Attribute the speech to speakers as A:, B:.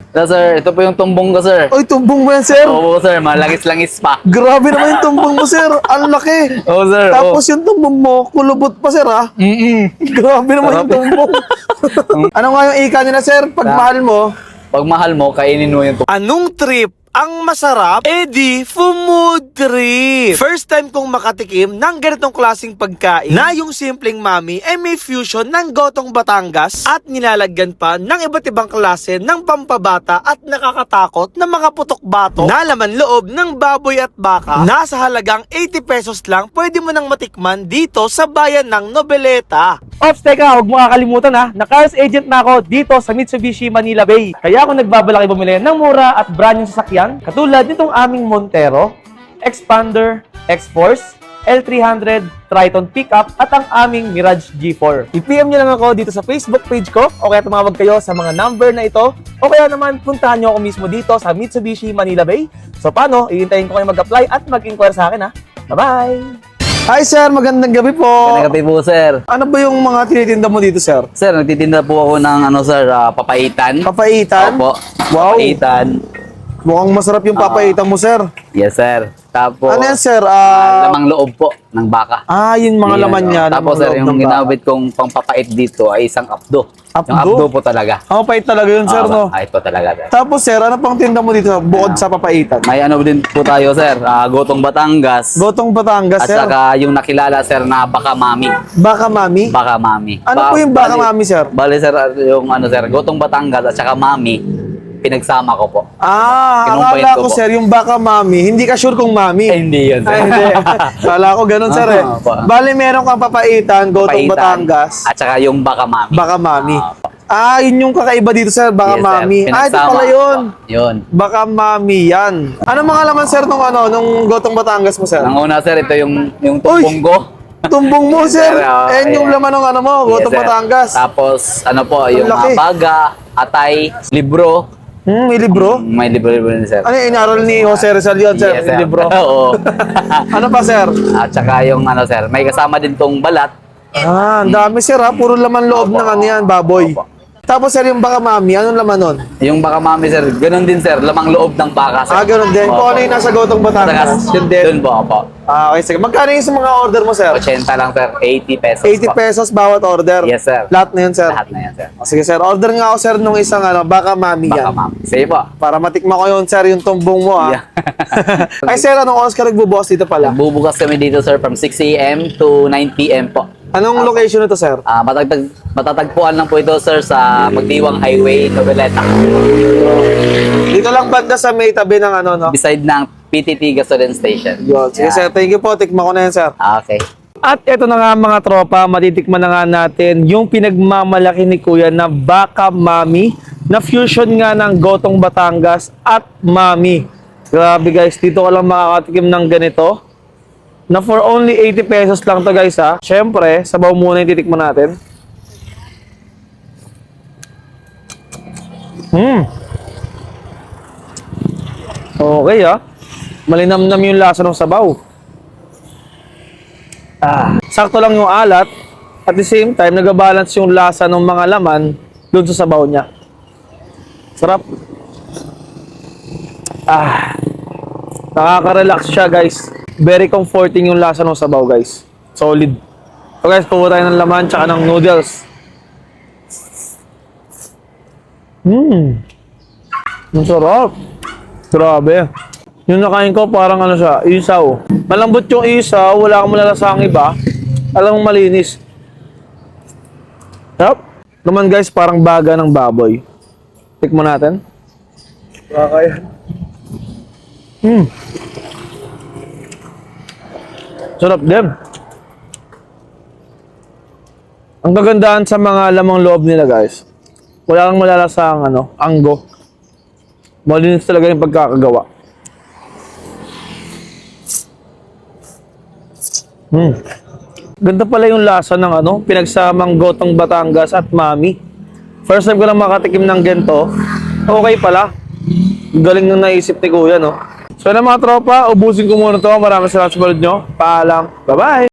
A: Sir, ito po yung tumbong ko, sir.
B: Oy, tumbong mo yan, sir.
A: Oo, sir. Malangis-langis pa.
B: Grabe naman yung tumbong mo, sir. Ang laki.
A: Oo, sir.
B: Tapos yung tumbong mo, kulubot pa, sir, ha? Grabe naman yung tumbong. Ano nga yung ika nila, sir? Pag mahal mo,
A: Pag mahal mo, kainin mo yung tumbong.
C: Anong trip ang masarap? Edi, food trip! First time kong makatikim ng ganitong klaseng pagkain na yung simpleng mami ay may fusion ng gotong Batangas at nilalagyan pa ng iba't ibang klase ng pampabata at nakakatakot na mga putok bato na laman loob ng baboy at baka. Nasa halagang 80 pesos lang pwede mo nang matikman dito sa bayan ng Nobeleta.
D: Ops, teka, huwag mo kakalimutan ha, na cars agent na ako dito sa Mitsubishi Manila Bay. Kaya ako nagbabalaki bumili ng mura at brand yung sasakyan, katulad nitong aming Montero, Expander, X-Force, L300, Triton Pickup at ang aming Mirage G4. I-PM nyo lang ako dito sa Facebook page ko o kaya tumawag kayo sa mga number na ito o kaya naman puntahan nyo ako mismo dito sa Mitsubishi Manila Bay. So paano, iintayin ko kayo mag-apply at mag-inquire sa akin ha. Bye-bye!
B: hi, sir. Magandang gabi po.
A: Gabi po, sir.
B: Ano ba yung mga tinitinda mo dito, sir?
A: Sir, nagtitinda po ako ng sir, papaitan.
B: Papaitan?
A: Opo.
B: Wow.
A: Papaitan.
B: Mukhang masarap yung papaitan mo, sir.
A: Yes, sir. Tapos,
B: Ano yan, sir?
A: lamang loob po ng baka.
B: Yung mga
A: Yan,
B: laman
A: oh.
B: niya.
A: Tapos,
B: lamang
A: sir,
B: loob
A: yung
B: ng baka.
A: ginamit kong pangpapait dito ay isang abdo.
B: Abdo?
A: Yung abdo po talaga.
B: Mapait talaga yun, sir, no?
A: Ito talaga, sir.
B: Tapos, sir, ano pang tinda mo dito bukod sa papaitan?
A: May ano din po tayo, sir. Gotong Batangas.
B: Gotong Batangas,
A: At
B: sir.
A: saka yung nakilala, sir, na baka mami.
B: Baka mami?
A: Baka mami.
B: Ano po yung baka mami, sir?
A: Bali, sir, yung sir, gotong Batangas at saka mami, pinagsama ko po. Kinumpay
B: Akala
A: ko
B: ko,
A: po.
B: sir, yung baka mami. Hindi ka sure kung mami.
A: Hindi yun, sir.
B: Ay, hindi. Kala ko ganun, sir, eh.
A: Opo.
B: Bali, meron kang papaitan, gotong
A: Papaitan.
B: Batangas,
A: At saka yung baka mami.
B: baka mami.
A: Opo.
B: Yun yung kakaiba dito, sir, baka
A: Yes, sir.
B: mami. Ito
A: Pinagsama
B: pala yun.
A: ko. Yun.
B: Baka mami yan. Ano mga laman, sir, nung gotong Batangas mo, sir?
A: Ang una, sir, ito yung tumbong ko.
B: Tumbong mo, sir.
A: Sir,
B: Yung laman ng ano mo, gotong
A: sir.
B: Batangas.
A: Tapos, ano po, yung
B: laki.
A: baga, atay, libro.
B: May libro?
A: May libro din, sir.
B: Ano yung inaral ni Jose Rizal yun, sir?
A: Yes,
B: Yung libro.
A: Oo.
B: Ano pa, sir?
A: At saka yung sir, may kasama din tong balat.
B: Ang dami, sir, ha? Puro laman loob ng ano yan, baboy.
A: Opo.
B: Tapos, sir, yung baka mami, anong laman nun?
A: Yung baka mami, sir, ganun din, sir, lamang loob ng baka, sir.
B: Ganun din. Kung
A: Opo.
B: ano yung nasa gotong Batangas, yun din.
A: Doon po, opo.
B: Okay, sige. Magkano yung sa mga order mo, sir?
A: 80 lang, sir. 80 pesos
B: 80
A: po.
B: pesos bawat order.
A: Yes, sir.
B: Lahat na yun, sir.
A: Lahat na yan, sir.
B: Sige, sir. Order nga ako, sir, nung isang baka mami
A: Baka
B: yan.
A: mami. Sige po.
B: Para matikma ko yun, sir, yung tumbong mo, ha?
A: Yeah.
B: Ay, sir, anong oras ka nagbubukas dito pala?
A: Bubukas kami dito, sir, from 6 a.m. to 9 p.m. po.
B: Anong location nito, sir?
A: Matatagpuan lang po ito, sir, sa Magdiwang Highway, Noveleta.
B: Dito lang banda sa may tabi ng ano, no?
A: Beside ng PTT Gasoline Station.
B: Yun. Sige,
A: Yeah.
B: sir. Thank you po. Tikma ko na yan, sir.
A: Okay.
D: At eto na nga mga tropa, matitikman na nga natin yung pinagmamalaki ni Kuya na baka mami na fusion nga ng gotong Batangas at mami. Grabe guys, dito ka lang makakatikim ng ganito. Na for only 80 pesos lang to guys ha. Siyempre, sabaw muna yung titikman natin. Okay ha. Malinamnam yung lasa ng sabaw. Sakto lang yung alat. At the same time, nag-balance yung lasa ng mga laman doon sa sabaw niya. Sarap. Nakaka-relax siya guys. Very comforting yung lasa ng sabaw guys. Solid. So guys, kuha tayo ng laman tsaka ng noodles. Ang sarap. Grabe. Yung nakain ko parang ano siya, isaw. Malambot yung isaw, wala kang malalasang iba. Alam mong malinis. Yup. Naman guys, parang baga ng baboy. Tikmo natin.
B: Okay.
D: Sarap din. Ang kagandahan sa mga lamang loob nila guys, wala kang malalasang anggo. Malinis talaga yung pagkakagawa. Ganda pala yung lasa ng pinagsamang gotong Batangas at mami. First time ko lang makatikim ng ganito. Okay pala. Galing nung naisip ni Kuya, no? So na mga tropa, ubusin ko muna to. Maraming salamat sa panood nyo. Paalam. Bye-bye!